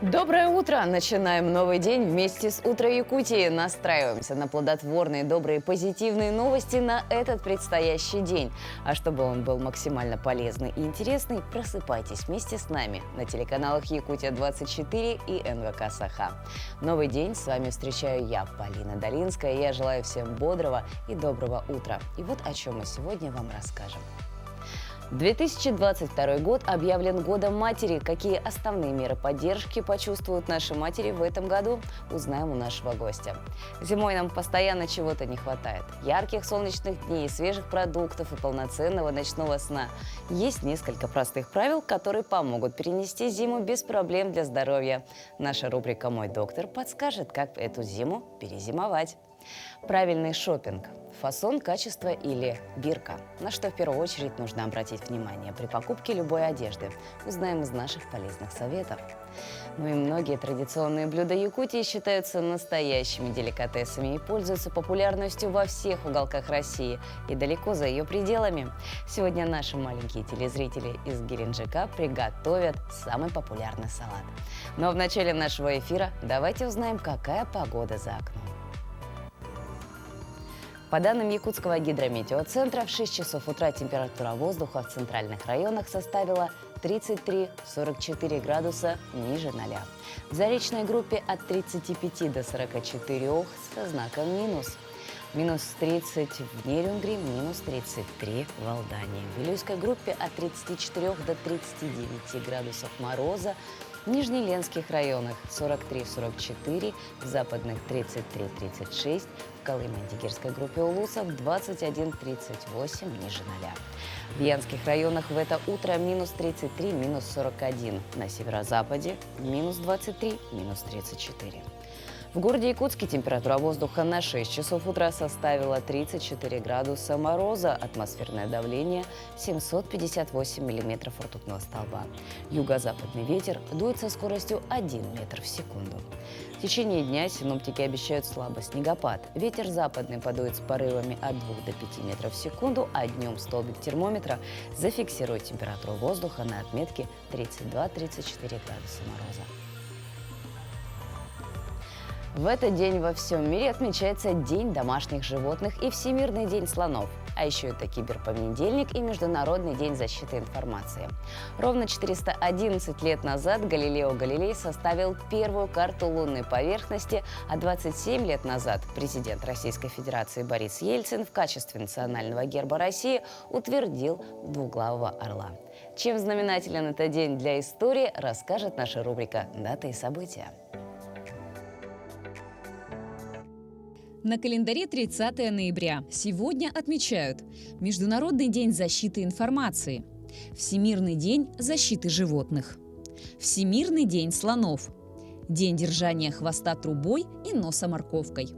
Доброе утро! Начинаем новый день вместе с «Утро Якутии». Настраиваемся на плодотворные, добрые, позитивные новости на этот предстоящий день. А чтобы он был максимально полезный и интересный, просыпайтесь вместе с нами на телеканалах «Якутия-24» и НВК «Саха». Новый день с вами встречаю я, Полина Долинская. Я желаю всем бодрого и доброго утра. И вот о чем мы сегодня вам расскажем. 2022 год объявлен Годом матери. Какие основные меры поддержки почувствуют наши матери в этом году, узнаем у нашего гостя. Зимой нам постоянно чего-то не хватает. Ярких солнечных дней, свежих продуктов и полноценного ночного сна. Есть несколько простых правил, которые помогут перенести зиму без проблем для здоровья. Наша рубрика «Мой доктор» подскажет, как эту зиму перезимовать. Правильный шопинг. Фасон, качество или бирка. На что в первую очередь нужно обратить внимание при покупке любой одежды. Узнаем из наших полезных советов. Ну и многие традиционные блюда Якутии считаются настоящими деликатесами и пользуются популярностью во всех уголках России и далеко за ее пределами. Сегодня наши маленькие телезрители из Геленджика приготовят самый популярный салат. Но в начале нашего эфира давайте узнаем, какая погода за окном. По данным Якутского гидрометеоцентра, в 6 часов утра температура воздуха в центральных районах составила 33-44 градуса ниже 0. В заречной группе от 35 до 44 со знаком минус. Минус 30 в Нерюнгри, минус 33 в Алдании. В Вилюйской группе от 34 до 39 градусов мороза. В Нижнеленских районах 43-44, в западных 33-36, в Колыме-Дигирской группе улусов 21-38 ниже 0. В Янских районах в это утро минус 33, минус 41, на северо-западе минус 23, минус 34. В городе Якутске температура воздуха на 6 часов утра составила 34 градуса мороза, атмосферное давление 758 миллиметров ртутного столба. Юго-западный ветер дует со скоростью 1 метр в секунду. В течение дня синоптики обещают слабый снегопад. Ветер западный подует с порывами от 2 до 5 метров в секунду, а днем столбик термометра зафиксирует температуру воздуха на отметке 32-34 градуса мороза. В этот день во всем мире отмечается День домашних животных и Всемирный день слонов. А еще это киберпонедельник и Международный день защиты информации. Ровно 411 лет назад Галилео Галилей составил первую карту лунной поверхности, а 27 лет назад президент Российской Федерации Борис Ельцин в качестве национального герба России утвердил двуглавого орла. Чем знаменателен этот день для истории, расскажет наша рубрика «Даты и события». На календаре 30 ноября. Сегодня отмечают Международный день защиты информации, Всемирный день защиты животных, Всемирный день слонов, День держания хвоста трубой и носа морковкой.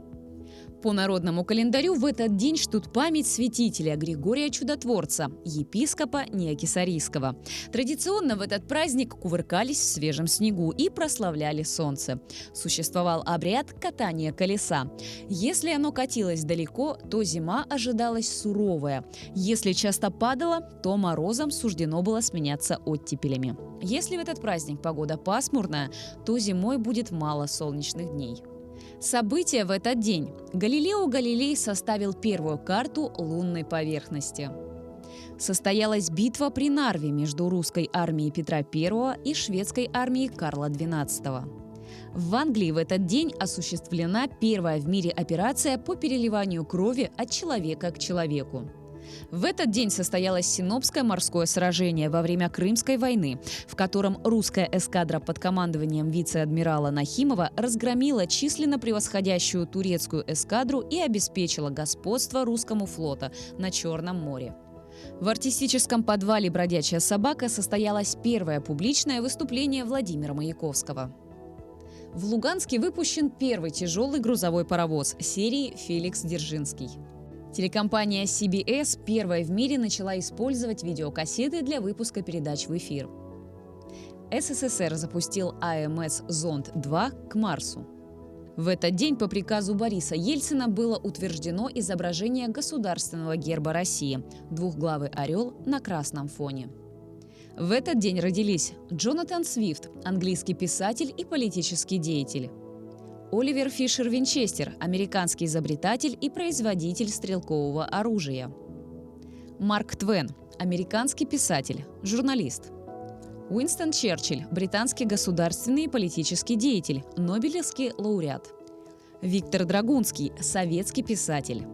По народному календарю в этот день чтут память святителя Григория Чудотворца, епископа Неокисарийского. Традиционно в этот праздник кувыркались в свежем снегу и прославляли солнце. Существовал обряд катания колеса. Если оно катилось далеко, то зима ожидалась суровая. Если часто падало, то морозом суждено было сменяться оттепелями. Если в этот праздник погода пасмурная, то зимой будет мало солнечных дней. События в этот день. Галилео Галилей составил первую карту лунной поверхности. Состоялась битва при Нарве между русской армией Петра I и шведской армией Карла XII. В Англии в этот день осуществлена первая в мире операция по переливанию крови от человека к человеку. В этот день состоялось Синопское морское сражение во время Крымской войны, в котором русская эскадра под командованием вице-адмирала Нахимова разгромила численно превосходящую турецкую эскадру и обеспечила господство русскому флота на Черном море. В артистическом подвале «Бродячая собака» состоялось первое публичное выступление Владимира Маяковского. В Луганске выпущен первый тяжелый грузовой паровоз серии «Феликс Дзержинский». Телекомпания CBS первая в мире начала использовать видеокассеты для выпуска передач в эфир. СССР запустил АМС-Зонд-2 к Марсу. В этот день по приказу Бориса Ельцина было утверждено изображение государственного герба России – двухглавый орел на красном фоне. В этот день родились Джонатан Свифт, английский писатель и политический деятель. Оливер Фишер Винчестер, американский изобретатель и производитель стрелкового оружия. Марк Твен, американский писатель, журналист. Уинстон Черчилль, британский государственный и политический деятель, нобелевский лауреат. Виктор Драгунский, советский писатель.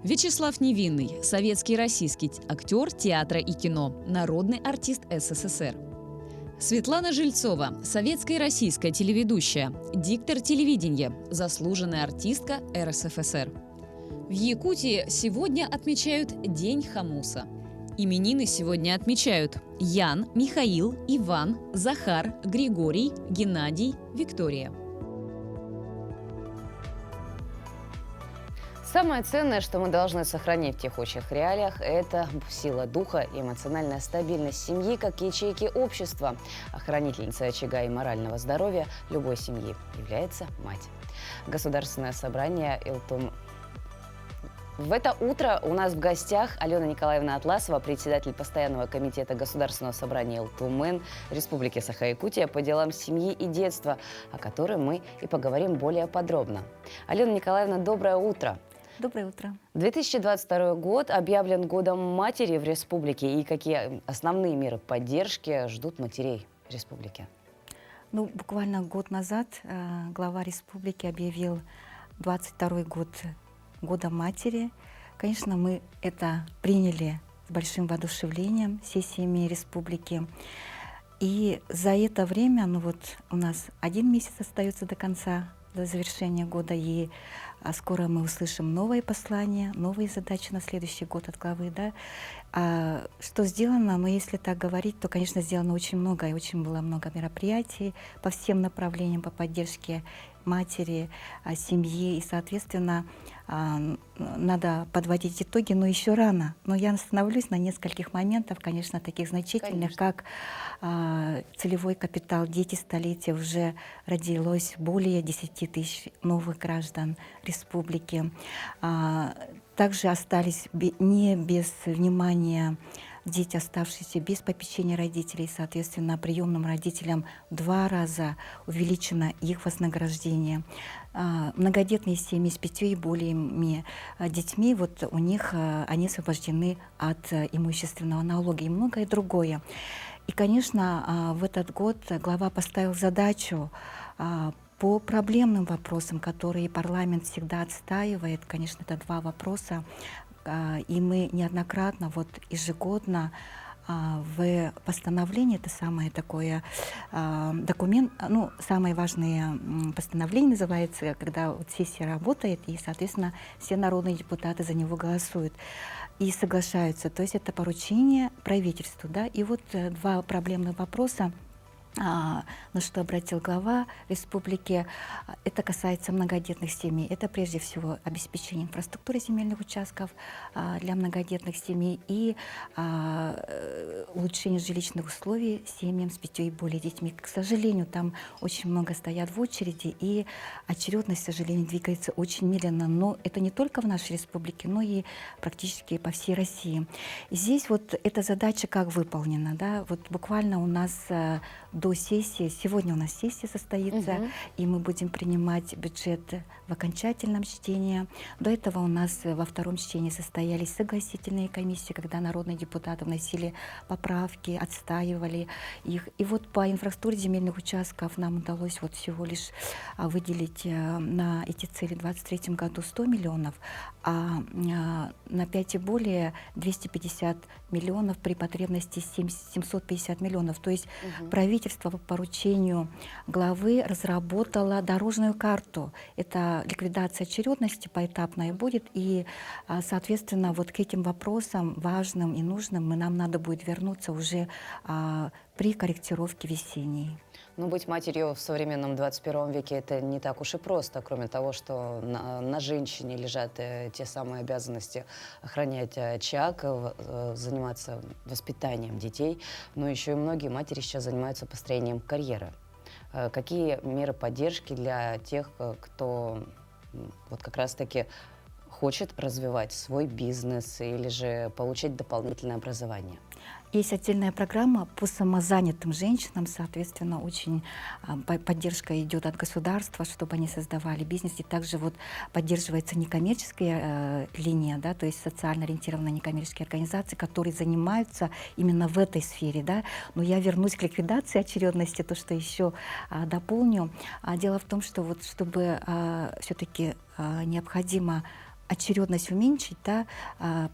Вячеслав Невинный, советский и российский актер театра и кино, народный артист СССР. Светлана Жильцова, советская и российская телеведущая, диктор телевидения, заслуженная артистка РСФСР. В Якутии сегодня отмечают День хомуса. Именины сегодня отмечают Ян, Михаил, Иван, Захар, Григорий, Геннадий, Виктория. Самое ценное, что мы должны сохранить в текущих реалиях, это сила духа и эмоциональная стабильность семьи как ячейки общества. А хранительницей очага и морального здоровья любой семьи является мать. Государственное собрание Илтум. В это утро у нас в гостях Алена Николаевна Атласова, председатель постоянного комитета Государственного собрания Илтумен Республики Саха-Якутия по делам семьи и детства, о которой мы и поговорим более подробно. Алена Николаевна, доброе утро. Доброе утро. 2022 год объявлен годом матери в республике. И какие основные меры поддержки ждут матерей республики? Ну, буквально год назад глава республики объявил 22 год годом матери. Конечно, мы это приняли с большим воодушевлением всей семьи республики. И за это время, ну вот у нас 1 месяц остается до завершения года, и скоро мы услышим новые послания, новые задачи на следующий год от главы. Да? Что сделано? Ну, если так говорить, то, конечно, сделано очень много, и очень было много мероприятий по всем направлениям по поддержке матери, семьи, и, соответственно, надо подводить итоги, но еще рано. Но я остановлюсь на нескольких моментах, конечно, таких значительных, как целевой капитал «Дети столетия». Уже родилось более 10 тысяч новых граждан республики. Также остались не без внимания дети, оставшиеся без попечения родителей, соответственно, приемным родителям 2 раза увеличено их вознаграждение. Многодетные семьи с 5 и более детьми, вот у них они освобождены от имущественного налога и многое другое. И, конечно, в этот год глава поставил задачу по проблемным вопросам, которые парламент всегда отстаивает. Конечно, это 2 вопроса. И мы неоднократно, вот ежегодно в постановлении, это самое такое документ, ну, самое важное постановление называется, когда вот сессия работает, и, соответственно, все народные депутаты за него голосуют и соглашаются. То есть это поручение правительству, да, и вот 2 проблемных вопроса, на что обратил глава республики, это касается многодетных семей. Это прежде всего обеспечение инфраструктуры земельных участков для многодетных семей и улучшение жилищных условий семьям с 5 и более детьми. К сожалению, там очень много стоят в очереди, и очередность, к сожалению, двигается очень медленно. Но это не только в нашей республике, но и практически по всей России. И здесь вот эта задача как выполнена. Да? Вот буквально у нас до сессии, сегодня у нас сессия состоится, и мы будем принимать бюджет в окончательном чтении. До этого у нас во 2-м чтении состоялись согласительные комиссии, когда народные депутаты вносили поправки, отстаивали их. И вот по инфраструктуре земельных участков нам удалось вот всего лишь выделить на эти цели в 2023 году 100 миллионов, а на 5 и более 250 миллионов при потребности 750 миллионов. То есть правительство по поручению главы разработало дорожную карту. Это ликвидация очередности поэтапная будет, и, соответственно, вот к этим вопросам важным и нужным нам надо будет вернуться уже при корректировке весенней. Ну, быть матерью в современном 21 веке – это не так уж и просто, кроме того, что на женщине лежат те самые обязанности охранять очаг, заниматься воспитанием детей, но еще и многие матери сейчас занимаются построением карьеры. Какие меры поддержки для тех, кто вот как раз-таки хочет развивать свой бизнес или же получить дополнительное образование? Есть отдельная программа по самозанятым женщинам, соответственно, очень поддержка идет от государства, чтобы они создавали бизнес. И также вот поддерживается некоммерческая линия, да, то есть социально ориентированные некоммерческие организации, которые занимаются именно в этой сфере. Да. Но я вернусь к ликвидации очередности, то, что еще дополню. Дело в том, что вот чтобы все-таки необходимо очередность уменьшить, да,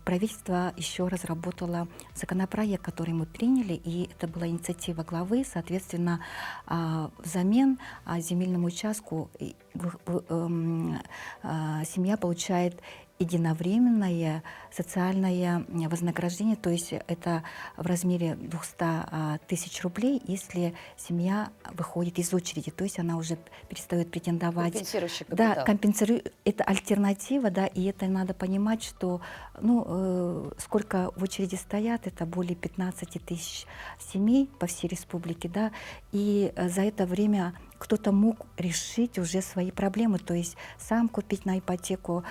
правительство еще разработало законопроект, который мы приняли, и это была инициатива главы, соответственно, взамен земельному участку семья получает единовременное социальное вознаграждение, то есть это в размере 200 тысяч рублей, если семья выходит из очереди, то есть она уже перестает претендовать. Компенсирующий капитал. Да, это альтернатива, да, и это надо понимать, что сколько в очереди стоят, это более 15 тысяч семей по всей республике, да, и за это время кто-то мог решить уже свои проблемы, то есть сам купить на ипотеку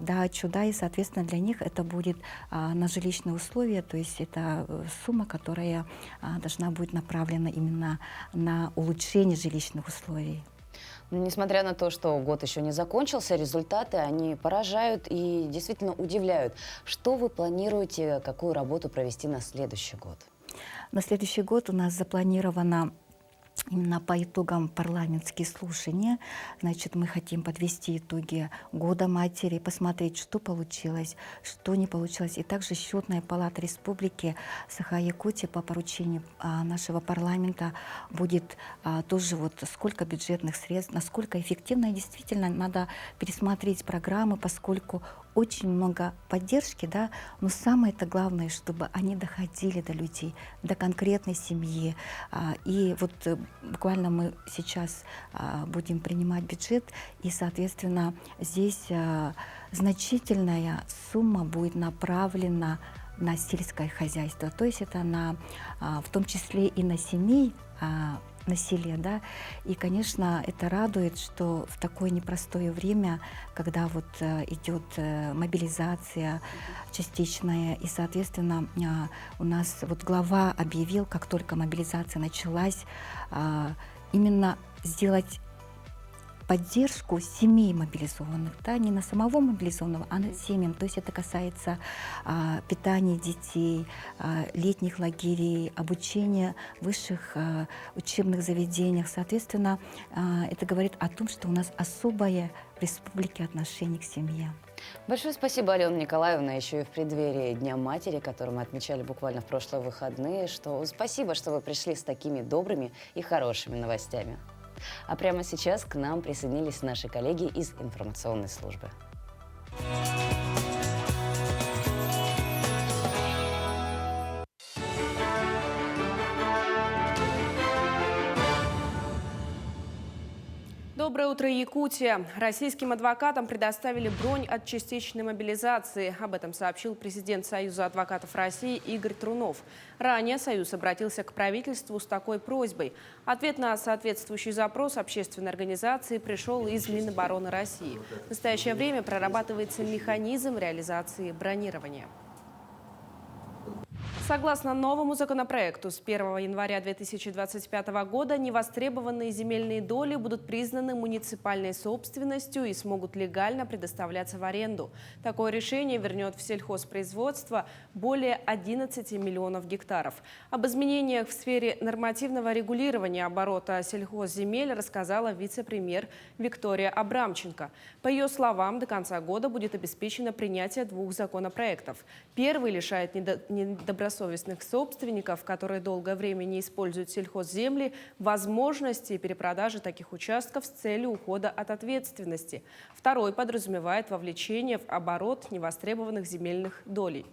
дачу, да, и, соответственно, для них это будет на жилищные условия, то есть это сумма, которая должна быть направлена именно на улучшение жилищных условий. Несмотря на то, что год еще не закончился, результаты, они поражают и действительно удивляют. Что вы планируете, какую работу провести на следующий год? На следующий год у нас запланировано именно по итогам парламентские слушания. Значит, мы хотим подвести итоги года матери, посмотреть, что получилось, что не получилось. И также Счетная палата Республики Саха-Якутия по поручению нашего парламента будет тоже вот сколько бюджетных средств, насколько эффективно. И действительно надо пересмотреть программы, поскольку очень много поддержки, да, но самое-то главное, чтобы они доходили до людей, до конкретной семьи. И вот буквально мы сейчас будем принимать бюджет, и, соответственно, здесь значительная сумма будет направлена на сельское хозяйство, то есть это в том числе и на семей, на селе, да, и, конечно, это радует, что в такое непростое время, когда вот идет мобилизация частичная, и, соответственно, у нас вот глава объявил, как только мобилизация началась, именно сделать поддержку семей мобилизованных, да, не на самого мобилизованного, а на семьям. То есть это касается питания детей, летних лагерей, обучения в высших учебных заведениях. Соответственно, это говорит о том, что у нас особое в республике отношение к семье. Большое спасибо, Алена Николаевна, еще и в преддверии Дня матери, который мы отмечали буквально в прошлые выходные. Спасибо, что вы пришли с такими добрыми и хорошими новостями. А прямо сейчас к нам присоединились наши коллеги из информационной службы. Доброе утро, Якутия. Российским адвокатам предоставили бронь от частичной мобилизации. Об этом сообщил президент Союза адвокатов России Игорь Трунов. Ранее Союз обратился к правительству с такой просьбой. Ответ на соответствующий запрос общественной организации пришел из Минобороны России. В настоящее время прорабатывается механизм реализации бронирования. Согласно новому законопроекту, с 1 января 2025 года невостребованные земельные доли будут признаны муниципальной собственностью и смогут легально предоставляться в аренду. Такое решение вернет в сельхозпроизводство более 11 миллионов гектаров. Об изменениях в сфере нормативного регулирования оборота сельхозземель рассказала вице-премьер Виктория Абрамченко. По ее словам, до конца года будет обеспечено принятие 2 законопроектов. Первый лишает недобросовестных собственников, которые долгое время не используют сельхозземли, возможности перепродажи таких участков с целью ухода от ответственности. Второй подразумевает вовлечение в оборот невостребованных земельных долей.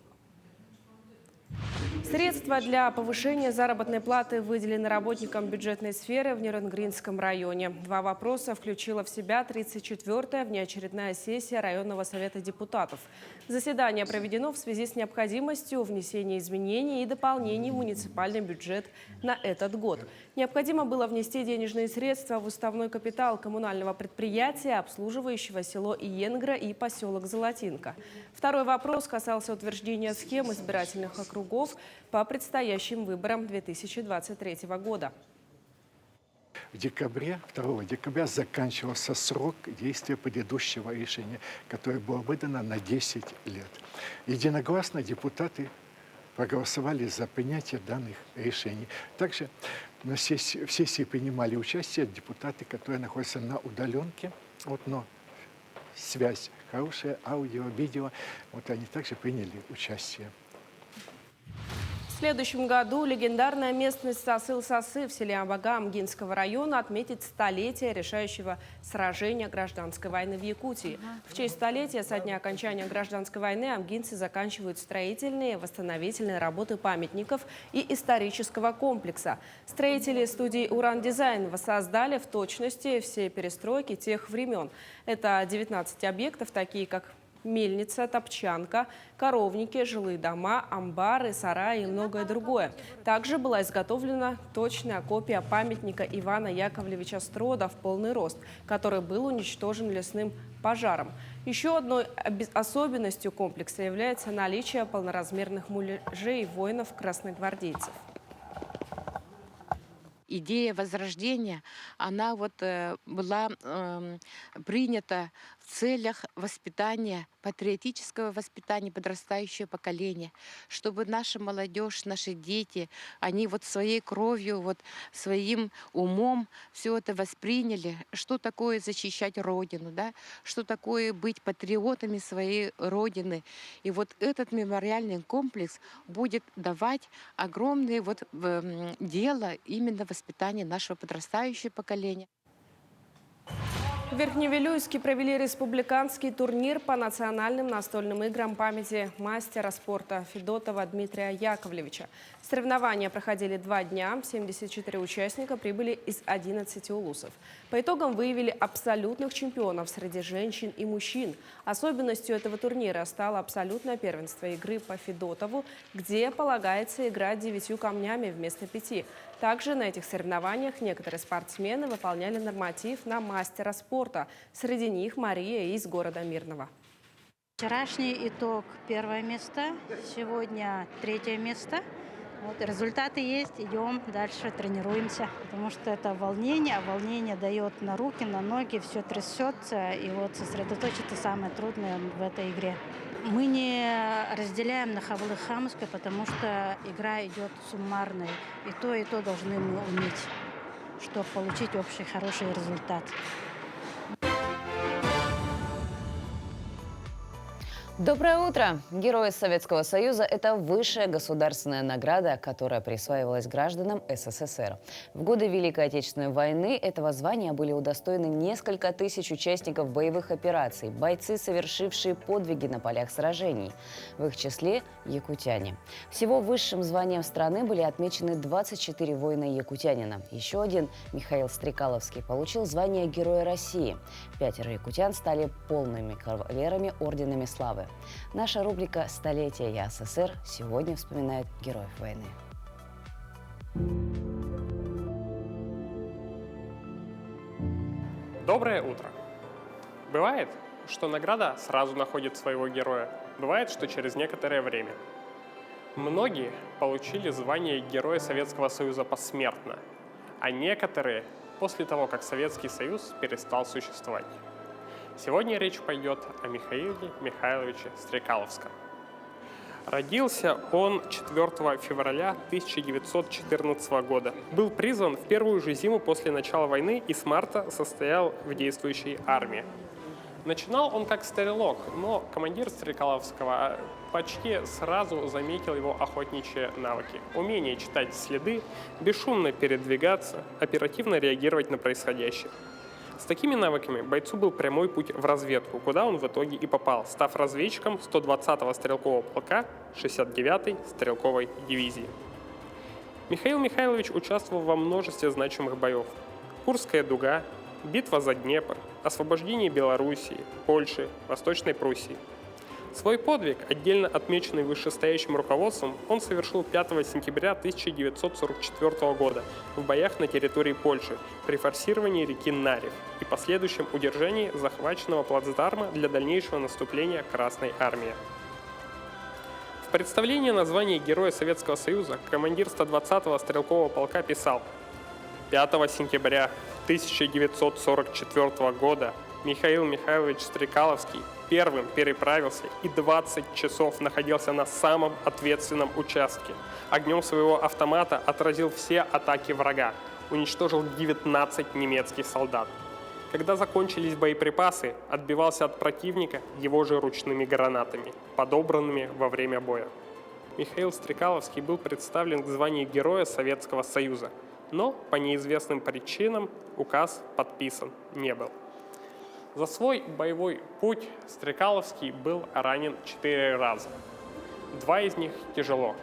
Средства для повышения заработной платы выделены работникам бюджетной сферы в Нерюнгринском районе. Два вопроса включила в себя 34-я внеочередная сессия районного совета депутатов. Заседание проведено в связи с необходимостью внесения изменений и дополнений в муниципальный бюджет на этот год. Необходимо было внести денежные средства в уставной капитал коммунального предприятия, обслуживающего село Иенгра и поселок Золотинка. Второй вопрос касался утверждения схем избирательных округов по предстоящим выборам 2023 года. В декабре, 2 декабря заканчивался срок действия предыдущего решения, которое было выдано на 10 лет. Единогласно депутаты проголосовали за принятие данных решений. Также в сессии принимали участие депутаты, которые находятся на удаленке, но связь хорошая, аудио, видео, они также приняли участие. В следующем году легендарная местность Сасыл-Сасы в селе Абага Амгинского района отметит столетие решающего сражения гражданской войны в Якутии. В честь столетия со дня окончания гражданской войны амгинцы заканчивают строительные, восстановительные работы памятников и исторического комплекса. Строители студии «Уран-Дизайн» воссоздали в точности все перестройки тех времен. Это 19 объектов, такие как мельница, топчанка, коровники, жилые дома, амбары, сараи и многое другое. Также была изготовлена точная копия памятника Ивана Яковлевича Строда в полный рост, который был уничтожен лесным пожаром. Еще одной особенностью комплекса является наличие полноразмерных муляжей воинов-красногвардейцев. Идея возрождения, она была принята в целях воспитания, патриотического воспитания подрастающего поколения, чтобы наша молодежь, наши дети, они своей кровью, своим умом все это восприняли, что такое защищать Родину, да? Что такое быть патриотами своей Родины. И этот мемориальный комплекс будет давать огромное дело именно воспитания нашего подрастающего поколения. В Верхневилюйске провели республиканский турнир по национальным настольным играм памяти мастера спорта Федотова Дмитрия Яковлевича. Соревнования проходили 2 дня, 74 участника прибыли из 11 улусов. По итогам выявили абсолютных чемпионов среди женщин и мужчин. Особенностью этого турнира стало абсолютное первенство игры по Федотову, где полагается играть 9 камнями вместо 5. Также на этих соревнованиях некоторые спортсмены выполняли норматив на мастера спорта. Среди них Мария из города Мирного. Вчерашний итог – 1 место, сегодня 3 место. Результаты есть, идем дальше, тренируемся, потому что это волнение, а волнение дает на руки, на ноги, все трясется, и сосредоточиться самое трудное в этой игре. Мы не разделяем на Хавлы Хамской, потому что игра идет суммарной, и то должны мы уметь, чтобы получить общий хороший результат. Доброе утро! Герои Советского Союза – это высшая государственная награда, которая присваивалась гражданам СССР. В годы Великой Отечественной войны этого звания были удостоены несколько тысяч участников боевых операций, бойцы, совершившие подвиги на полях сражений. В их числе – якутяне. Всего высшим званием страны были отмечены 24 воина-якутянина. Еще один, Михаил Стрекаловский, получил звание Героя России. 5 якутян стали полными кавалерами орденами славы. Наша рубрика «Столетие ЯССР» сегодня вспоминает героев войны. Доброе утро! Бывает, что награда сразу находит своего героя. Бывает, что через некоторое время. Многие получили звание Героя Советского Союза посмертно, а некоторые после того, как Советский Союз перестал существовать. Сегодня речь пойдет о Михаиле Михайловиче Стрекаловском. Родился он 4 февраля 1914 года. Был призван в первую же зиму после начала войны и с марта состоял в действующей армии. Начинал он как стрелок, но командир Стрекаловского почти сразу заметил его охотничьи навыки. Умение читать следы, бесшумно передвигаться, оперативно реагировать на происходящее. С такими навыками бойцу был прямой путь в разведку, куда он в итоге и попал, став разведчиком 120-го стрелкового полка 69-й стрелковой дивизии. Михаил Михайлович участвовал во множестве значимых боев. Курская дуга, битва за Днепр, освобождение Белоруссии, Польши, Восточной Пруссии. Свой подвиг, отдельно отмеченный вышестоящим руководством, он совершил 5 сентября 1944 года в боях на территории Польши при форсировании реки Нарев и последующем удержании захваченного плацдарма для дальнейшего наступления Красной Армии. В представлении на звание Героя Советского Союза командир 120-го стрелкового полка писал: 5 сентября 1944 года Михаил Михайлович Стрекаловский первым переправился и 20 часов находился на самом ответственном участке. Огнем своего автомата отразил все атаки врага, уничтожил 19 немецких солдат. Когда закончились боеприпасы, отбивался от противника его же ручными гранатами, подобранными во время боя. Михаил Стрекаловский был представлен к званию Героя Советского Союза, но по неизвестным причинам указ подписан не был. За свой боевой путь Стрекаловский был ранен 4 раза. 2 из них тяжело.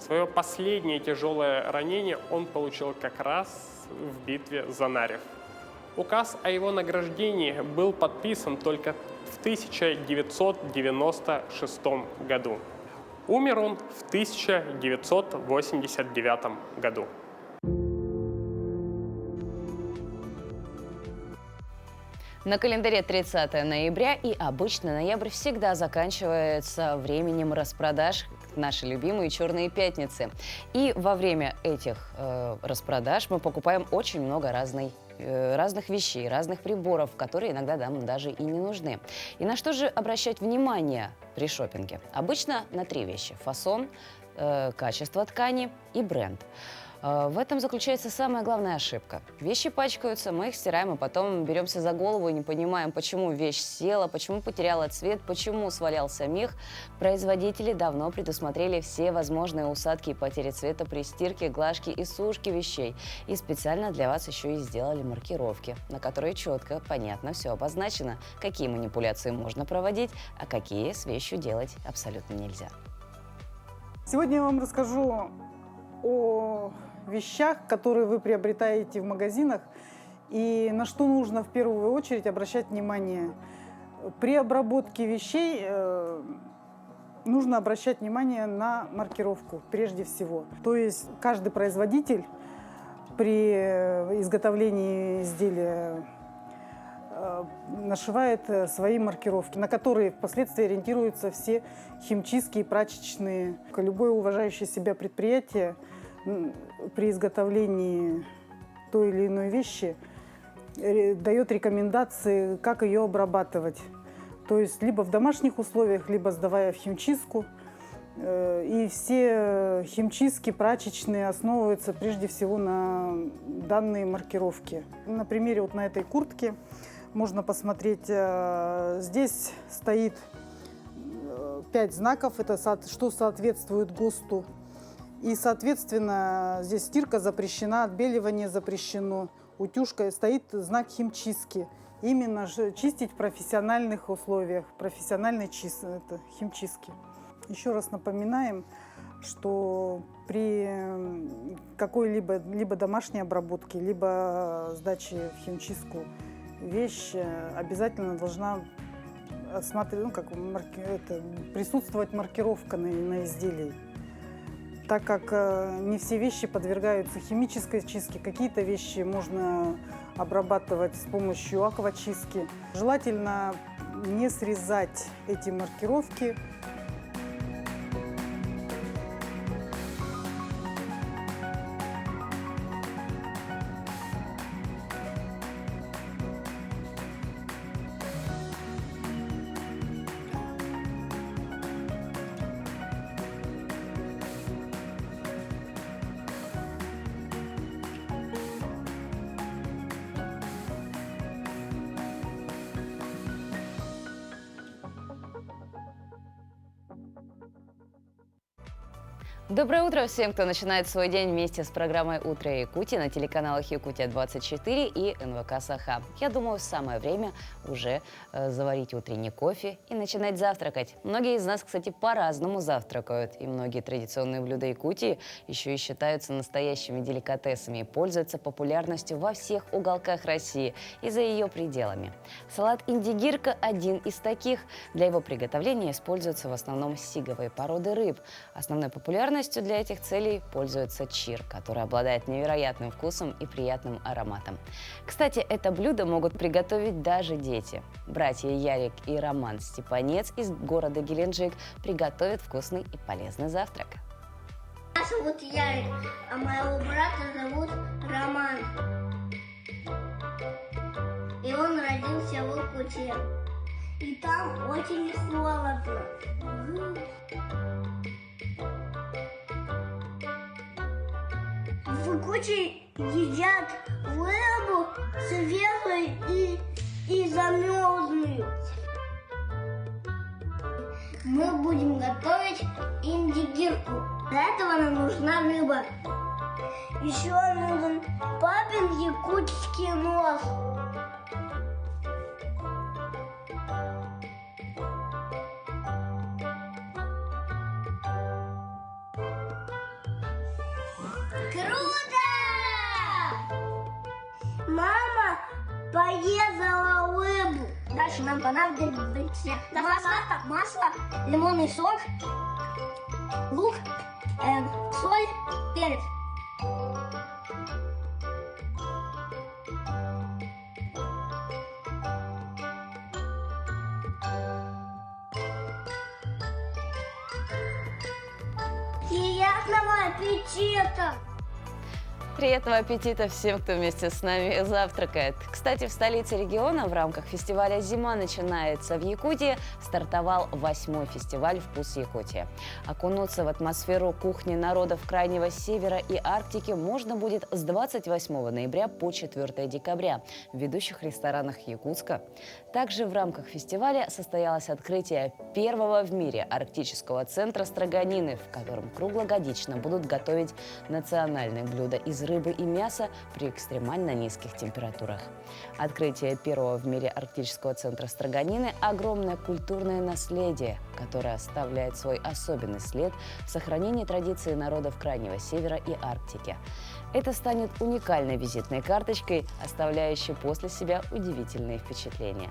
Свое последнее тяжелое ранение он получил как раз в битве за Нарев. Указ о его награждении был подписан только в 1996 году. Умер он в 1989 году. На календаре 30 ноября, и обычно ноябрь всегда заканчивается временем распродаж, наши любимые «Черные пятницы». И во время этих распродаж мы покупаем очень много разных вещей, разных приборов, которые иногда нам даже и не нужны. И на что же обращать внимание при шопинге? Обычно на 3 вещи: фасон, качество ткани и бренд. В этом заключается самая главная ошибка. Вещи пачкаются, мы их стираем, и потом беремся за голову и не понимаем, почему вещь села, почему потеряла цвет, почему свалялся мех. Производители давно предусмотрели все возможные усадки и потери цвета при стирке, глажке и сушке вещей. И специально для вас еще и сделали маркировки, на которые четко, понятно все обозначено, какие манипуляции можно проводить, а какие с вещью делать абсолютно нельзя. Сегодня я вам расскажу о вещах, которые вы приобретаете в магазинах, и на что нужно в первую очередь обращать внимание. При обработке вещей нужно обращать внимание на маркировку прежде всего. То есть каждый производитель при изготовлении изделия нашивает свои маркировки, на которые впоследствии ориентируются все химчистки и прачечные. Любое уважающее себя предприятие при изготовлении той или иной вещи дает рекомендации, как ее обрабатывать. То есть либо в домашних условиях, либо сдавая в химчистку. И все химчистки прачечные основываются прежде всего на данной маркировке. На примере вот на этой куртке можно посмотреть, здесь стоит 5 знаков, это что соответствует ГОСТу. И, соответственно, здесь стирка запрещена, отбеливание запрещено, утюжка, стоит знак химчистки. Именно чистить в профессиональных условиях, профессиональной химчистки. Еще раз напоминаем, что при какой-либо домашней обработке, либо сдаче в химчистку вещь обязательно должна присутствовать маркировка на изделии. Так как не все вещи подвергаются химической чистке, какие-то вещи можно обрабатывать с помощью аквачистки. Желательно не срезать эти маркировки. Доброе утро всем, кто начинает свой день вместе с программой «Утро Якутии» на телеканалах «Якутия-24» и НВК «Саха». Я думаю, самое время уже заварить утренний кофе и начинать завтракать. Многие из нас, кстати, по-разному завтракают. И многие традиционные блюда Якутии еще и считаются настоящими деликатесами и пользуются популярностью во всех уголках России и за ее пределами. Салат индигирка – один из таких. Для его приготовления используются в основном сиговые породы рыб. Основной популярностью для этих целей пользуется чир, который обладает невероятным вкусом и приятным ароматом. Кстати, это блюдо могут приготовить даже дети. Братья Ярик и Роман Степанец из города Геленджик приготовят вкусный и полезный завтрак. Меня зовут Ярик, а моего брата зовут Роман. И он родился в Иркутске. И там очень холодно. В Иркутии едят рыбу свежую и замерзлую. Мы будем готовить индигирку. Для этого нам нужна рыба. Еще нужен папин якутский нос. Круто! Мама порезала рыбу. Дальше нам понадобится масло, лимонный сок, лук, соль, перец. Приятного аппетита! Приятного аппетита всем, кто вместе с нами завтракает. Кстати, в столице региона в рамках фестиваля «Зима начинается в Якутии» стартовал 8-й фестиваль «Вкус Якутии». Окунуться в атмосферу кухни народов Крайнего Севера и Арктики можно будет с 28 ноября по 4 декабря в ведущих ресторанах Якутска. Также в рамках фестиваля состоялось открытие первого в мире арктического центра строганины, в котором круглогодично будут готовить национальные блюда из рыбы и мяса при экстремально низких температурах. Открытие первого в мире арктического центра строганины – огромное культурное наследие, которое оставляет свой особенный след в сохранении традиций народов Крайнего Севера и Арктики. Это станет уникальной визитной карточкой, оставляющей после себя удивительные впечатления.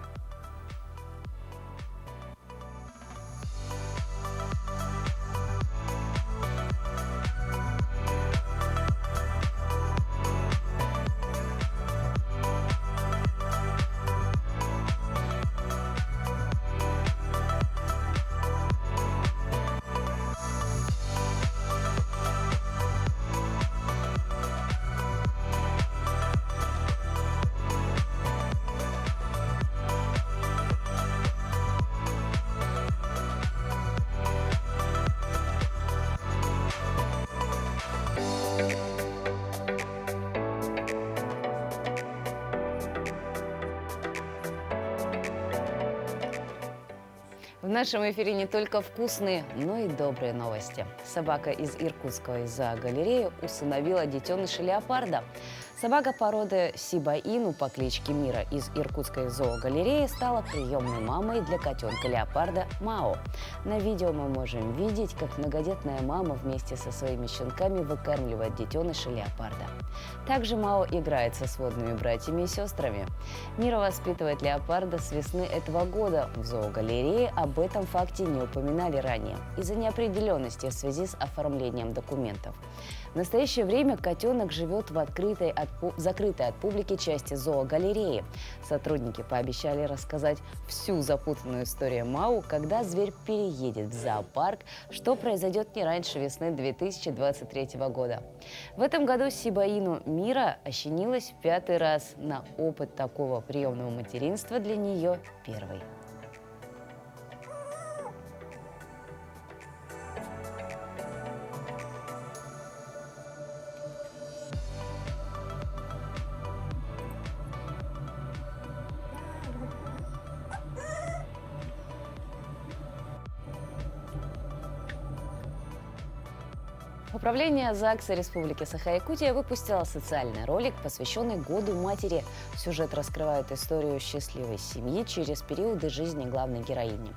В нашем эфире не только вкусные, но и добрые новости. Собака из Иркутской зоогалереи усыновила детеныша леопарда. Собака породы Сиба-Ину по кличке Мира из Иркутской зоогалереи стала приемной мамой для котенка-леопарда Мао. На видео мы можем видеть, как многодетная мама вместе со своими щенками выкармливает детеныша леопарда. Также Мао играет со сводными братьями и сестрами. Мира воспитывает леопарда с весны этого года. В зоогалерее об этом факте не упоминали ранее из-за неопределенности в связи с оформлением документов. В настоящее время котенок живет в закрытой от публики части зоогалереи. Сотрудники пообещали рассказать всю запутанную историю Мау, когда зверь переедет в зоопарк, что произойдет не раньше весны 2023 года. В этом году Сиба-Ину Мира ощенилась в 5-й раз. На опыт такого приемного материнства для нее первый. Управление ЗАГСа Республики Саха-Якутия выпустило социальный ролик, посвященный Году матери. Сюжет раскрывает историю счастливой семьи через периоды жизни главной героини.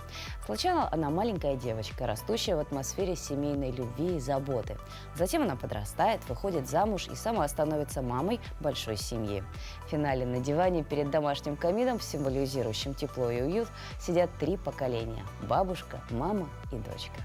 Сначала она маленькая девочка, растущая в атмосфере семейной любви и заботы. Затем она подрастает, выходит замуж и сама становится мамой большой семьи. В финале на диване перед домашним камином, символизирующим тепло и уют, сидят 3 поколения – бабушка, мама и дочка.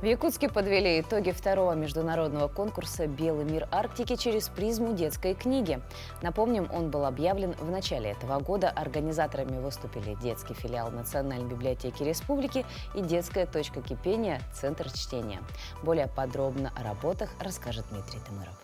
В Якутске подвели итоги 2-го международного конкурса «Белый мир Арктики» через призму детской книги. Напомним, он был объявлен в начале этого года. Организаторами выступили детский филиал Национальной библиотеки Республики и детская точка кипения «Центр чтения». Более подробно о работах расскажет Дмитрий Тымыров.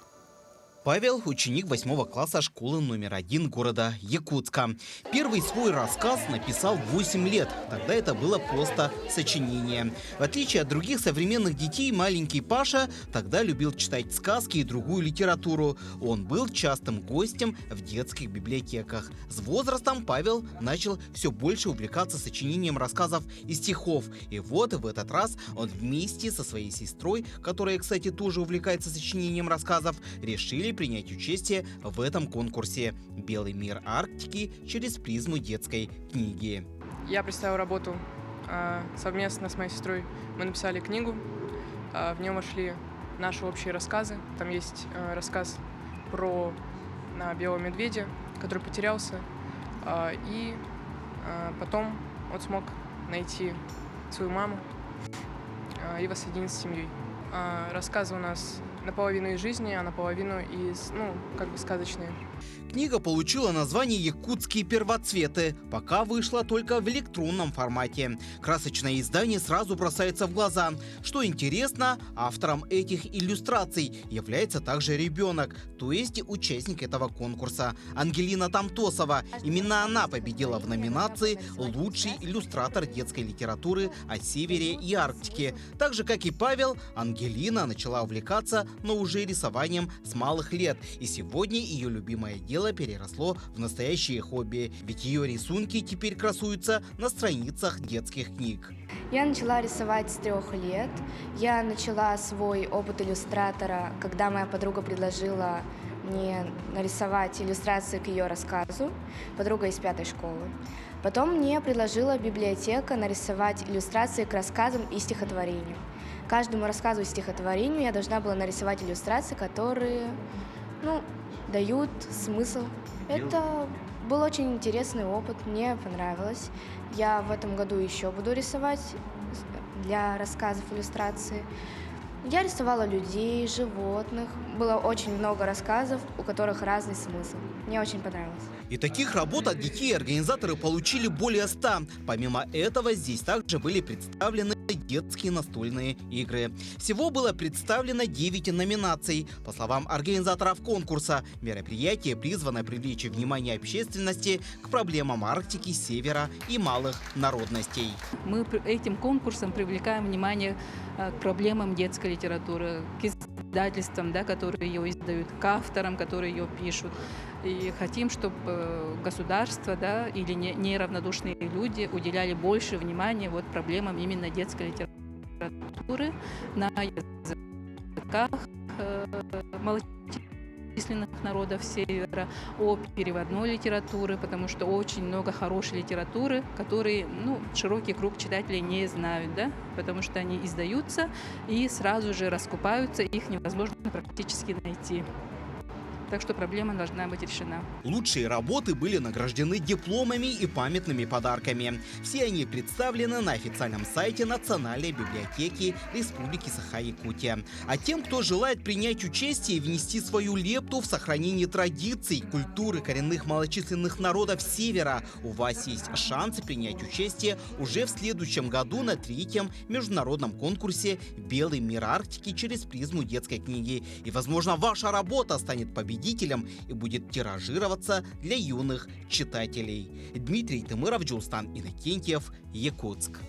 Павел – ученик 8 класса школы номер 1 города Якутска. Первый свой рассказ написал в 8 лет. Тогда это было просто сочинение. В отличие от других современных детей, маленький Паша тогда любил читать сказки и другую литературу. Он был частым гостем в детских библиотеках. С возрастом Павел начал все больше увлекаться сочинением рассказов и стихов. И вот в этот раз он вместе со своей сестрой, которая, кстати, тоже увлекается сочинением рассказов, решили принять участие в этом конкурсе «Белый мир Арктики» через призму детской книги. Я представила работу совместно с моей сестрой. Мы написали книгу, в нем вошли наши общие рассказы. Там есть рассказ про белого медведя, который потерялся, и потом он смог найти свою маму и воссоединиться с семьей. Рассказы у нас наполовину из жизни, а наполовину из, ну, как бы сказочные. Книга получила название «Якутские первоцветы». Пока вышла только в электронном формате. Красочное издание сразу бросается в глаза. Что интересно, автором этих иллюстраций является также ребенок, то есть участник этого конкурса – Ангелина Тамтосова. Именно она победила в номинации «Лучший иллюстратор детской литературы о Севере и Арктике». Так же, как и Павел, Ангелина начала увлекаться, но уже рисованием с малых лет. И сегодня ее любимое дело переросло в настоящее хобби, ведь ее рисунки теперь красуются на страницах детских книг. Я начала рисовать с 3 лет. Я начала свой опыт иллюстратора, когда моя подруга предложила мне нарисовать иллюстрации к ее рассказу, подруга из 5-й школы. Потом мне предложила библиотека нарисовать иллюстрации к рассказам и стихотворению. Каждому рассказу и стихотворению я должна была нарисовать иллюстрации, которые, дают смысл. Это был очень интересный опыт, мне понравилось. Я в этом году еще буду рисовать для рассказов иллюстрации. Я рисовала людей, животных. Было очень много рассказов, у которых разный смысл. Мне очень понравилось. И таких работ от детей организаторы получили более 100. Помимо этого, здесь также были представлены детские настольные игры. Всего было представлено 9 номинаций. По словам организаторов конкурса, мероприятие призвано привлечь внимание общественности к проблемам Арктики, Севера и малых народностей. Мы этим конкурсом привлекаем внимание к проблемам детской литературы, к издательствам, которые ее издают, к авторам, которые ее пишут. И хотим, чтобы государство или неравнодушные люди уделяли больше внимания проблемам именно детской литературы на языках малочисленных народов Севера, о переводной литературы, потому что очень много хорошей литературы, которые широкий круг читателей не знают, потому что они издаются и сразу же раскупаются, их невозможно практически найти. Так что проблема должна быть решена. Лучшие работы были награждены дипломами и памятными подарками. Все они представлены на официальном сайте Национальной библиотеки Республики Саха-Якутия. А тем, кто желает принять участие и внести свою лепту в сохранение традиций, культуры коренных малочисленных народов Севера, у вас есть шанс принять участие уже в следующем году на 3-м международном конкурсе «Белый мир Арктики» через призму детской книги. И, возможно, ваша работа станет победителем и будет тиражироваться для юных читателей. Дмитрий Тымыров, Джулстан Иннокентьев, Якутск.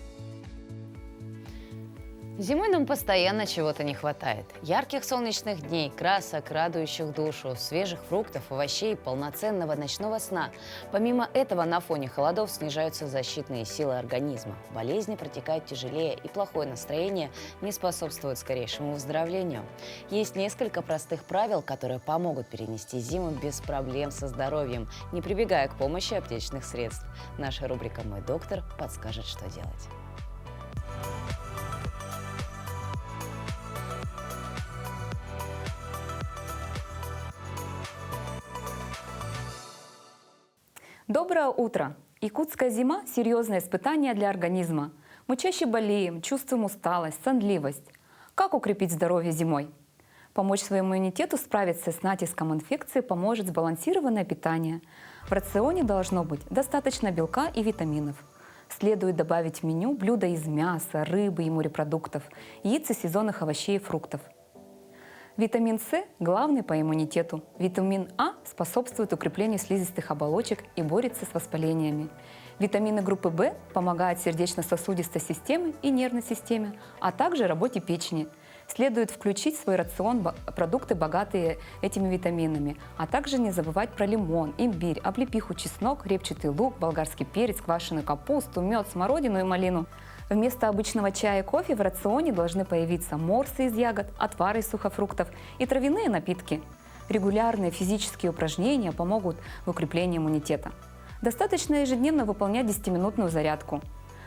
Зимой нам постоянно чего-то не хватает. Ярких солнечных дней, красок, радующих душу, свежих фруктов, овощей, полноценного ночного сна. Помимо этого, на фоне холодов снижаются защитные силы организма. Болезни протекают тяжелее, и плохое настроение не способствует скорейшему выздоровлению. Есть несколько простых правил, которые помогут перенести зиму без проблем со здоровьем, не прибегая к помощи аптечных средств. Наша рубрика «Мой доктор» подскажет, что делать. Доброе утро! Якутская зима – серьезное испытание для организма. Мы чаще болеем, чувствуем усталость, сонливость. Как укрепить здоровье зимой? Помочь своему иммунитету справиться с натиском инфекции поможет сбалансированное питание. В рационе должно быть достаточно белка и витаминов. Следует добавить в меню блюда из мяса, рыбы и морепродуктов, яиц и сезонных овощей и фруктов. Витамин С – главный по иммунитету. Витамин А способствует укреплению слизистых оболочек и борется с воспалениями. Витамины группы В помогают сердечно-сосудистой системе и нервной системе, а также работе печени. Следует включить в свой рацион продукты, богатые этими витаминами, а также не забывать про лимон, имбирь, облепиху, чеснок, репчатый лук, болгарский перец, квашеную капусту, мед, смородину и малину. Вместо обычного чая и кофе в рационе должны появиться морсы из ягод, отвары из сухофруктов и травяные напитки. Регулярные физические упражнения помогут в укреплении иммунитета. Достаточно ежедневно выполнять 10-минутную зарядку.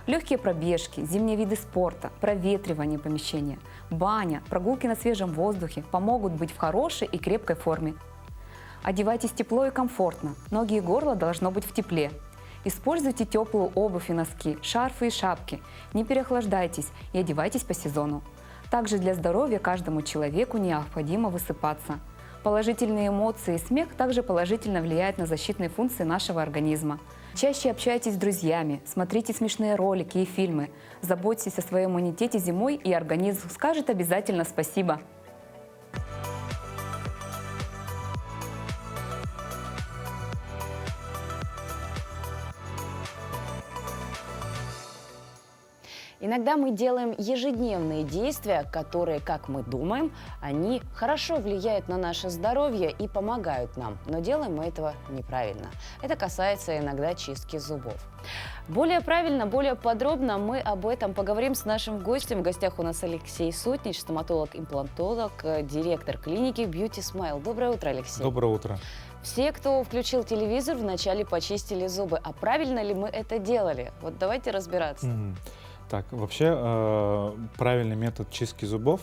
Легкие пробежки, зимние виды спорта, проветривание помещения, баня, прогулки на свежем воздухе помогут быть в хорошей и крепкой форме. Одевайтесь тепло и комфортно, ноги и горло должно быть в тепле. Используйте теплую обувь и носки, шарфы и шапки. Не переохлаждайтесь и одевайтесь по сезону. Также для здоровья каждому человеку необходимо высыпаться. Положительные эмоции и смех также положительно влияют на защитные функции нашего организма. Чаще общайтесь с друзьями, смотрите смешные ролики и фильмы. Заботьтесь о своем иммунитете зимой, и организм скажет обязательно спасибо. Иногда мы делаем ежедневные действия, которые, как мы думаем, они хорошо влияют на наше здоровье и помогают нам, но делаем мы этого неправильно. Это касается иногда чистки зубов. Более правильно, более подробно мы об этом поговорим с нашим гостем. В гостях у нас Алексей Сотнич, стоматолог-имплантолог, директор клиники Beauty Smile. Доброе утро, Алексей. Доброе утро. Все, кто включил телевизор, вначале почистили зубы. А правильно ли мы это делали? Вот давайте разбираться. Так, вообще правильный метод чистки зубов,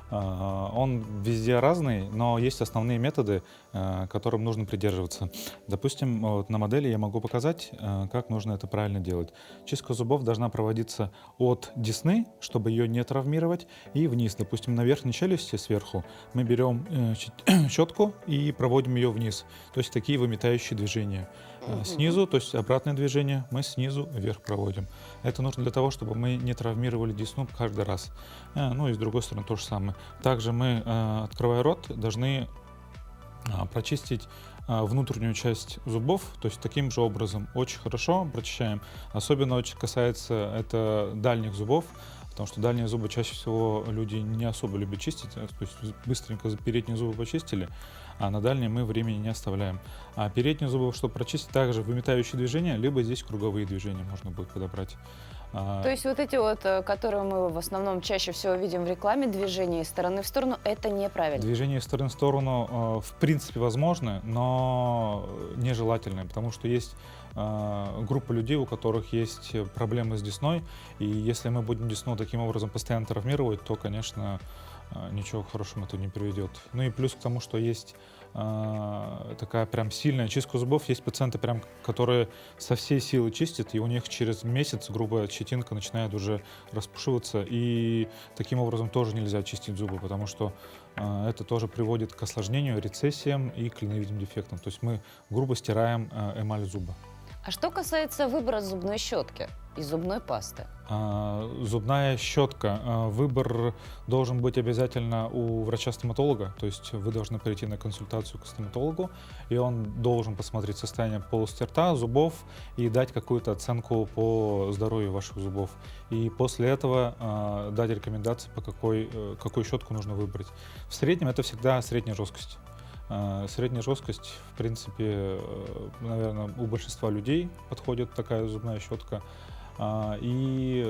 он везде разный, но есть основные методы, которым нужно придерживаться. Допустим, вот на модели я могу показать, как нужно это правильно делать. Чистка зубов должна проводиться от десны, чтобы ее не травмировать, и вниз. Допустим, на верхней челюсти сверху мы берем щетку и проводим ее вниз. То есть такие выметающие движения. Снизу, то есть обратное движение, мы снизу вверх проводим. Это нужно для того, чтобы мы не травмировали десну каждый раз. Ну и с другой стороны то же самое. Также мы, открывая рот, должны прочистить внутреннюю часть зубов, то есть таким же образом очень хорошо прочищаем. Особенно очень касается это дальних зубов, потому что дальние зубы чаще всего люди не особо любят чистить, то есть быстренько передние зубы почистили, а на дальние мы времени не оставляем. А передние зубы, чтобы прочистить, также выметающие движения, либо здесь круговые движения можно будет подобрать. То есть вот эти вот, которые мы в основном чаще всего видим в рекламе, движения из стороны в сторону, это неправильно? Движения из стороны в сторону в принципе возможны, но нежелательны, потому что есть группа людей, у которых есть проблемы с десной, и если мы будем десну таким образом постоянно травмировать, то, конечно, ничего хорошего это не приведет. Ну и плюс к тому, что есть такая прям сильная чистка зубов. Есть пациенты, прям, которые со всей силы чистят, и у них через месяц грубая щетинка начинает уже распушиваться. И таким образом тоже нельзя чистить зубы, потому что это тоже приводит к осложнению, рецессиям и клиновидным дефектам. То есть мы грубо стираем эмаль зуба. А что касается выбора зубной щетки и зубной пасты? Зубная щетка. Выбор должен быть обязательно у врача-стоматолога. То есть вы должны прийти на консультацию к стоматологу, и он должен посмотреть состояние полости рта, зубов и дать какую-то оценку по здоровью ваших зубов. И после этого дать рекомендации, по какую щетку нужно выбрать. В среднем это всегда средняя жесткость. Средняя жесткость, в принципе, наверное, у большинства людей подходит такая зубная щетка. И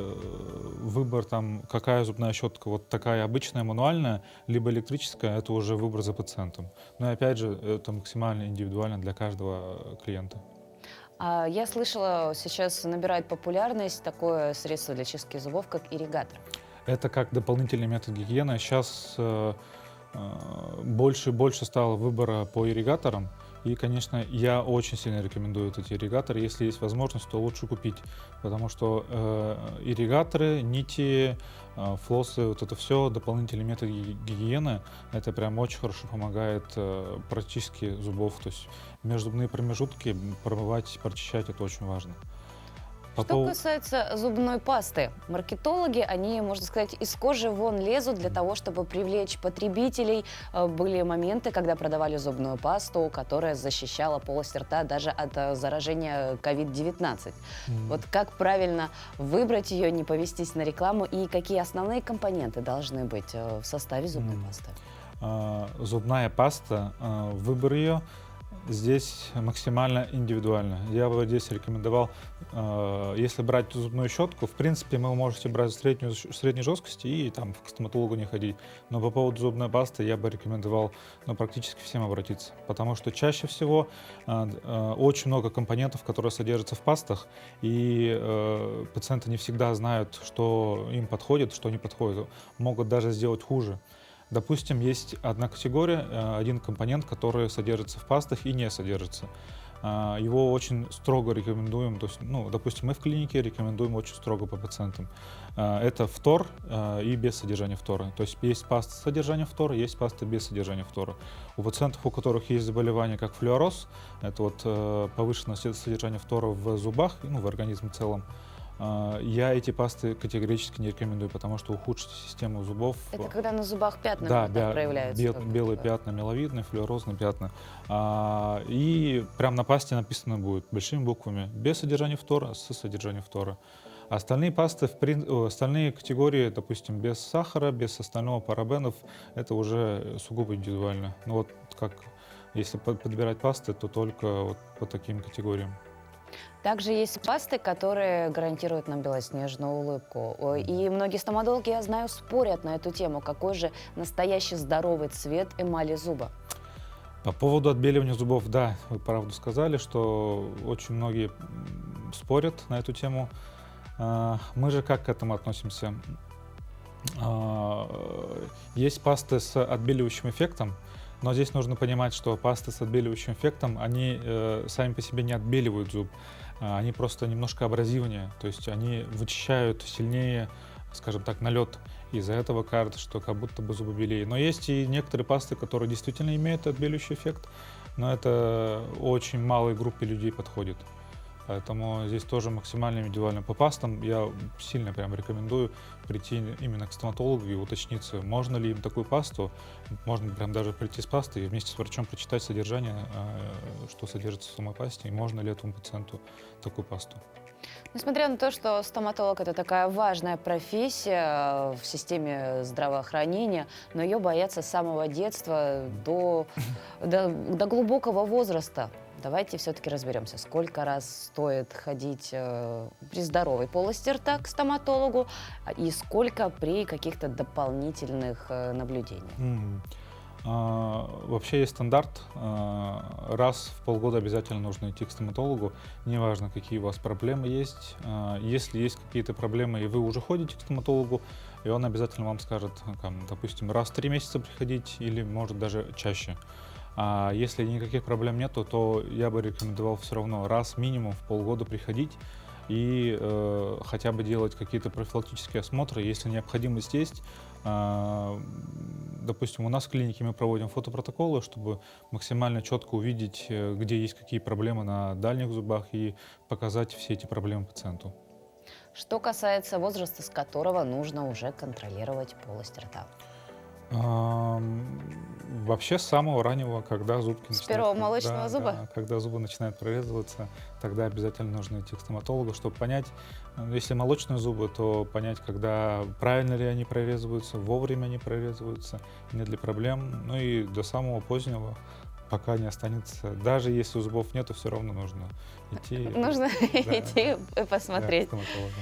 выбор там, какая зубная щетка, вот такая обычная, мануальная, либо электрическая, это уже выбор за пациентом. Но опять же, это максимально индивидуально для каждого клиента. Я слышала, сейчас набирает популярность такое средство для чистки зубов, как ирригатор. Это как дополнительный метод гигиены. Сейчас больше и больше стало выбора по ирригаторам. И, конечно, я очень сильно рекомендую эти ирригаторы. Если есть возможность, то лучше купить. Потому что ирригаторы, нити, флоссы, вот это все дополнительные методы гигиены. Это прям очень хорошо помогает прочистке зубов. То есть межзубные промежутки промывать, прочищать — это очень важно. Что касается зубной пасты, маркетологи, они, можно сказать, из кожи вон лезут для того, чтобы привлечь потребителей. Были моменты, когда продавали зубную пасту, которая защищала полость рта даже от заражения COVID-19. Вот как правильно выбрать ее, не повестись на рекламу, и какие основные компоненты должны быть в составе зубной пасты? Зубная паста, выбор ее здесь максимально индивидуально. Я бы здесь рекомендовал, если брать зубную щетку, в принципе, вы можете брать средней жесткости и там к стоматологу не ходить. Но по поводу зубной пасты я бы рекомендовал практически всем обратиться. Потому что чаще всего очень много компонентов, которые содержатся в пастах, и пациенты не всегда знают, что им подходит, что не подходит. Могут даже сделать хуже. Допустим, есть одна категория, один компонент, который содержится в пастах и не содержится. Его очень строго рекомендуем. То есть, ну, допустим, мы в клинике рекомендуем очень строго по пациентам. Это фтор и без содержания фтора. То есть есть паста с содержанием фтора, есть паста без содержания фтора. У пациентов, у которых есть заболевание, как флюороз, это вот повышенное содержание фтора в зубах, ну, в организме в целом, я эти пасты категорически не рекомендую, потому что ухудшит систему зубов. Это когда на зубах пятна да, проявляются? Белые пятна, меловидные, флюорозные пятна. И прям на пасте написано будет большими буквами без содержания фтора, с содержанием фтора. Остальные пасты, остальные категории, допустим, без сахара, без остального парабенов, это уже сугубо индивидуально. Ну вот как, если подбирать пасты, то только вот по таким категориям. Также есть пасты, которые гарантируют нам белоснежную улыбку. И многие стоматологи, я знаю, спорят на эту тему, какой же настоящий здоровый цвет эмали зуба. По поводу отбеливания зубов, да, вы правду сказали, что очень многие спорят на эту тему. Мы же как к этому относимся? Есть пасты с отбеливающим эффектом, но здесь нужно понимать, что пасты с отбеливающим эффектом, они сами по себе не отбеливают зуб, они просто немножко абразивнее, то есть они вычищают сильнее, скажем так, налет. Из-за этого кажется, что как будто бы зубы белее. Но есть и некоторые пасты, которые действительно имеют отбеливающий эффект, но это очень малой группе людей подходит. Поэтому здесь тоже максимально индивидуально. По пастам я сильно прям рекомендую прийти именно к стоматологу и уточниться, можно ли им такую пасту. Можно прям даже прийти с пастой и вместе с врачом прочитать содержание, что содержится в самой пасте, и можно ли этому пациенту такую пасту. Несмотря на то, что стоматолог – это такая важная профессия в системе здравоохранения, но ее боятся с самого детства до глубокого возраста. Давайте все-таки разберемся, сколько раз стоит ходить при здоровой полости рта к стоматологу и сколько при каких-то дополнительных наблюдениях. Вообще есть стандарт, раз в полгода обязательно нужно идти к стоматологу, неважно, какие у вас проблемы есть. Если есть какие-то проблемы, и вы уже ходите к стоматологу, и он обязательно вам скажет, допустим, раз в 3 месяца приходить или, может, даже чаще. А если никаких проблем нету, то я бы рекомендовал все равно раз минимум в полгода приходить и хотя бы делать какие-то профилактические осмотры, если необходимость есть. Допустим, у нас в клинике мы проводим фотопротоколы, чтобы максимально четко увидеть, где есть какие проблемы на дальних зубах и показать все эти проблемы пациенту. Что касается возраста, с которого нужно уже контролировать полость рта? Вообще с самого раннего, когда зубки начинают... С первого молочного зуба? Да, когда зубы начинают прорезываться, тогда обязательно нужно идти к стоматологу, чтобы понять, если молочные зубы, то понять, когда правильно ли они прорезываются, вовремя они прорезываются, нет ли проблем. Ну и до самого позднего, пока не останется. Даже если зубов нету, все равно нужно идти. Нужно идти и посмотреть. Да, к стоматологу.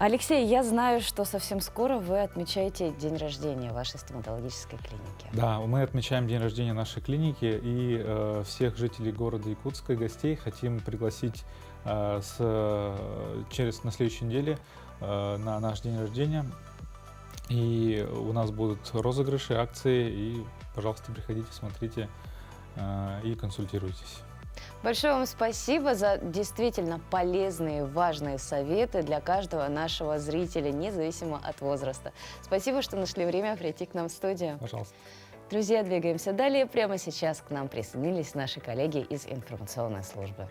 Алексей, я знаю, что совсем скоро вы отмечаете день рождения вашей стоматологической клиники. Да, мы отмечаем день рождения нашей клиники, и всех жителей города Якутска и гостей хотим пригласить на следующей неделе на наш день рождения. И у нас будут розыгрыши, акции, и, пожалуйста, приходите, смотрите и консультируйтесь. Большое вам спасибо за действительно полезные, важные советы для каждого нашего зрителя, независимо от возраста. Спасибо, что нашли время прийти к нам в студию. Пожалуйста. Друзья, двигаемся далее. Прямо сейчас к нам присоединились наши коллеги из информационной службы.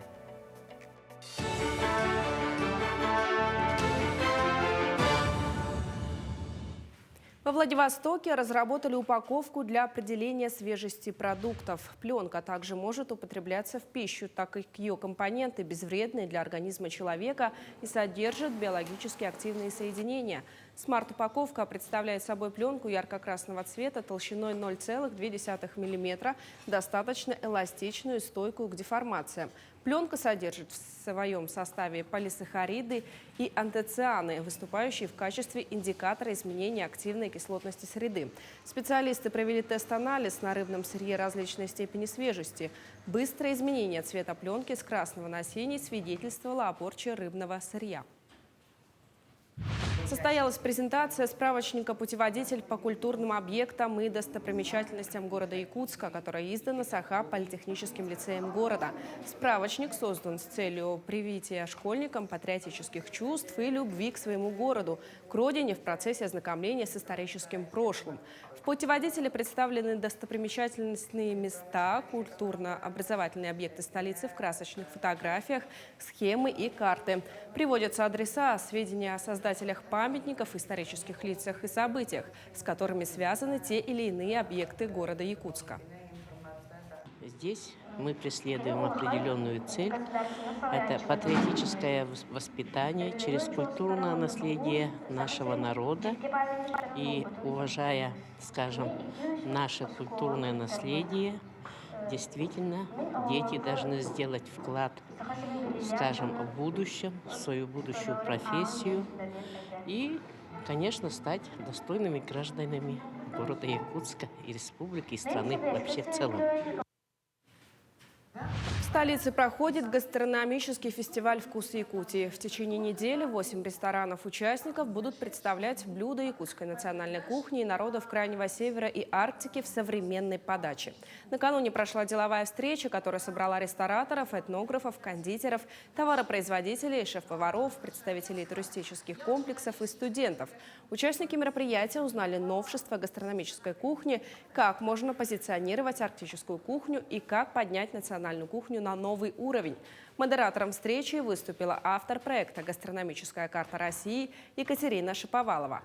Во Владивостоке разработали упаковку для определения свежести продуктов. Пленка также может употребляться в пищу, так как ее компоненты безвредны для организма человека и содержат биологически активные соединения. Смарт-упаковка представляет собой пленку ярко-красного цвета толщиной 0,2 мм, достаточно эластичную и стойкую к деформациям. Пленка содержит в своем составе полисахариды и антоцианы, выступающие в качестве индикатора изменения активной кислотности среды. Специалисты провели тест-анализ на рыбном сырье различной степени свежести. Быстрое изменение цвета пленки с красного на синий свидетельствовало о порче рыбного сырья. Состоялась презентация справочника «Путеводитель по культурным объектам и достопримечательностям города Якутска», которая издана Саха-политехническим лицеем города. Справочник создан с целью привития школьникам патриотических чувств и любви к своему городу, к родине в процессе ознакомления с историческим прошлым. В путеводителе представлены достопримечательностные места, культурно-образовательные объекты столицы в красочных фотографиях, схемы и карты. Приводятся адреса, сведения о создателях памятников, исторических лицах и событиях, с которыми связаны те или иные объекты города Якутска. Здесь мы преследуем определенную цель. Это патриотическое воспитание через культурное наследие нашего народа. И уважая, скажем, наше культурное наследие, действительно, дети должны сделать вклад, скажем, в будущем, в свою будущую профессию и, конечно, стать достойными гражданами города Якутска и республики, и страны вообще в целом. В столице проходит гастрономический фестиваль «Вкус Якутии». В течение недели 8 ресторанов-участников будут представлять блюда якутской национальной кухни и народов Крайнего Севера и Арктики в современной подаче. Накануне прошла деловая встреча, которая собрала рестораторов, этнографов, кондитеров, товаропроизводителей, шеф-поваров, представителей туристических комплексов и студентов. Участники мероприятия узнали новшества гастрономической кухни, как можно позиционировать арктическую кухню и как поднять национальную кухню на новый уровень. Модератором встречи выступила автор проекта «Гастрономическая карта России» Екатерина Шаповалова.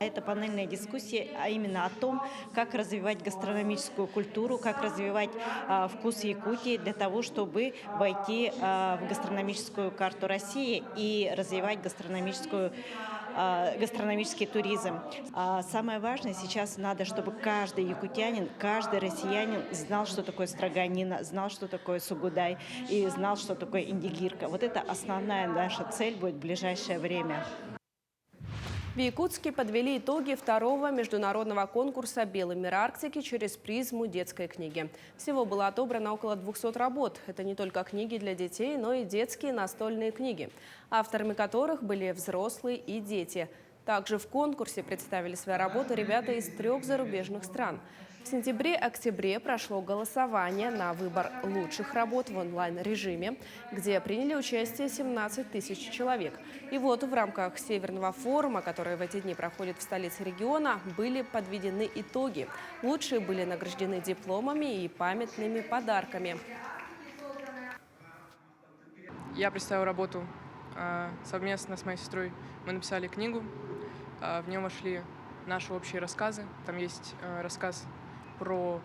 Это панельная дискуссия, а именно о том, как развивать гастрономическую культуру, как развивать вкус Якутии для того, чтобы войти в гастрономическую карту России и развивать гастрономический туризм. Самое важное сейчас надо, чтобы каждый якутянин, каждый россиянин знал, что такое строганина, знал, что такое сугудай и знал, что такое индигирка. Вот это основная наша цель будет в ближайшее время. В Якутске подвели итоги второго международного конкурса «Белый мир Арктики» через призму детской книги. Всего было отобрано около 200 работ. Это не только книги для детей, но и детские настольные книги, авторами которых были взрослые и дети. Также в конкурсе представили свои работы ребята из 3 зарубежных стран. В сентябре-октябре прошло голосование на выбор лучших работ в онлайн-режиме, где приняли участие 17 тысяч человек. И вот в рамках Северного форума, который в эти дни проходит в столице региона, были подведены итоги. Лучшие были награждены дипломами и памятными подарками. Я представила работу совместно с моей сестрой. Мы написали книгу, в нем вошли наши общие рассказы. Там есть рассказ про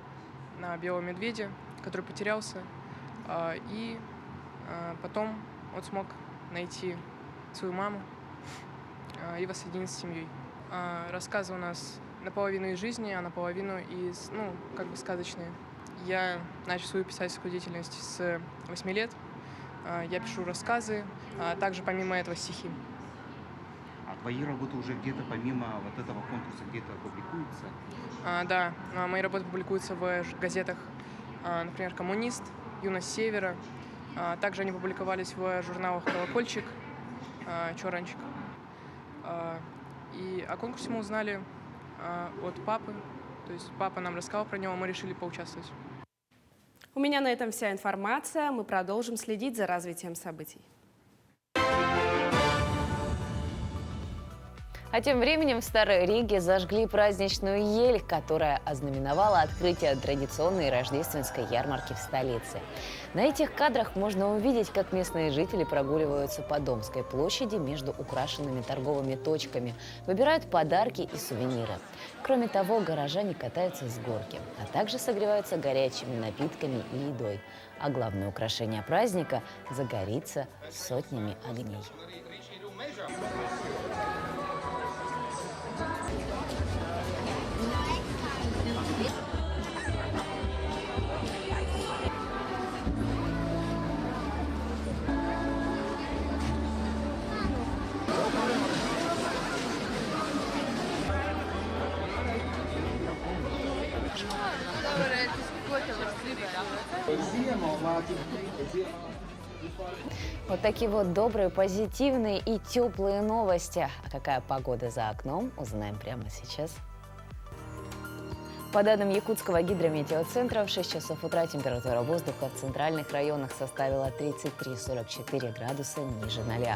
белого медведя, который потерялся, и потом он смог найти свою маму и воссоединиться с семьей. Рассказы у нас наполовину из жизни, а наполовину из, как бы сказочные. Я начал свою писательскую деятельность с 8 лет. Я пишу рассказы, а также помимо этого стихи. А твои работы уже где-то помимо вот этого конкурса где-то публикуются? Да, мои работы публикуются в газетах, например, «Коммунист», «Юность Севера». Также они публиковались в журналах «Колокольчик», «Чоранчик». И о конкурсе мы узнали от папы. То есть папа нам рассказал про него, мы решили поучаствовать. У меня на этом вся информация. Мы продолжим следить за развитием событий. А тем временем в Старой Риге зажгли праздничную ель, которая ознаменовала открытие традиционной рождественской ярмарки в столице. На этих кадрах можно увидеть, как местные жители прогуливаются по Домской площади между украшенными торговыми точками, выбирают подарки и сувениры. Кроме того, горожане катаются с горки, а также согреваются горячими напитками и едой. А главное украшение праздника загорится сотнями огней. Вот такие вот добрые, позитивные и теплые новости. А какая погода за окном, узнаем прямо сейчас. По данным Якутского гидрометеоцентра, в 6 часов утра температура воздуха в центральных районах составила 33-44 градуса ниже 0.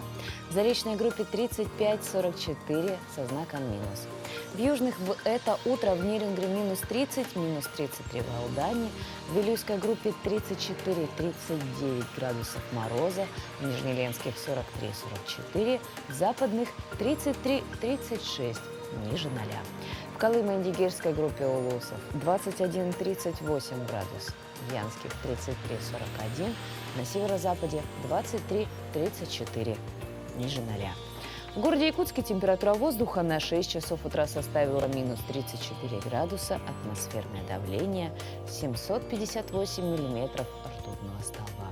В заречной группе 35-44 со знаком минус. В южных в это утро в Нерюнгре минус 30, минус 33 в Алдане. В Вилюйской группе 34-39 градусов мороза. В Нижнеленских 43-44. В западных 33-36 ниже 0. В Колымо-Индигирской группе Улусов 21-38 градусов, в Янских 33-41, на северо-западе 23-34, ниже 0. В городе Якутске температура воздуха на 6 часов утра составила минус 34 градуса, атмосферное давление 758 миллиметров ртутного столба.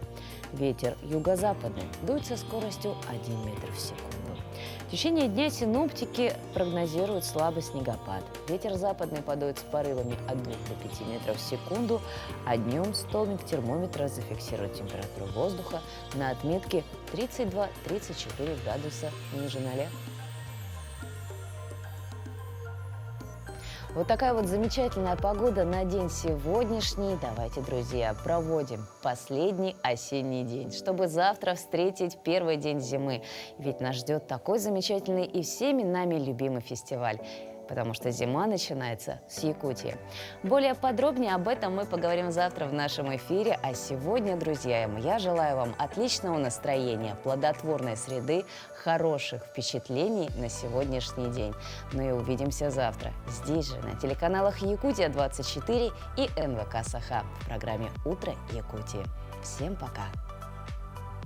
Ветер юго-западный дует со скоростью 1 метр в секунду. В течение дня синоптики прогнозируют слабый снегопад. Ветер западный подует с порывами от 2 до 5 метров в секунду, а днем столбик термометра зафиксирует температуру воздуха на отметке 32-34 градуса ниже 0. Вот такая вот замечательная погода на день сегодняшний. Давайте, друзья, проводим последний осенний день, чтобы завтра встретить первый день зимы. Ведь нас ждет такой замечательный и всеми нами любимый фестиваль. Потому что зима начинается с Якутии. Более подробнее об этом мы поговорим завтра в нашем эфире. А сегодня, друзья мои, я желаю вам отличного настроения, плодотворной среды, хороших впечатлений на сегодняшний день. Ну и увидимся завтра здесь же, на телеканалах Якутия-24 и НВК Саха в программе «Утро Якутии». Всем пока!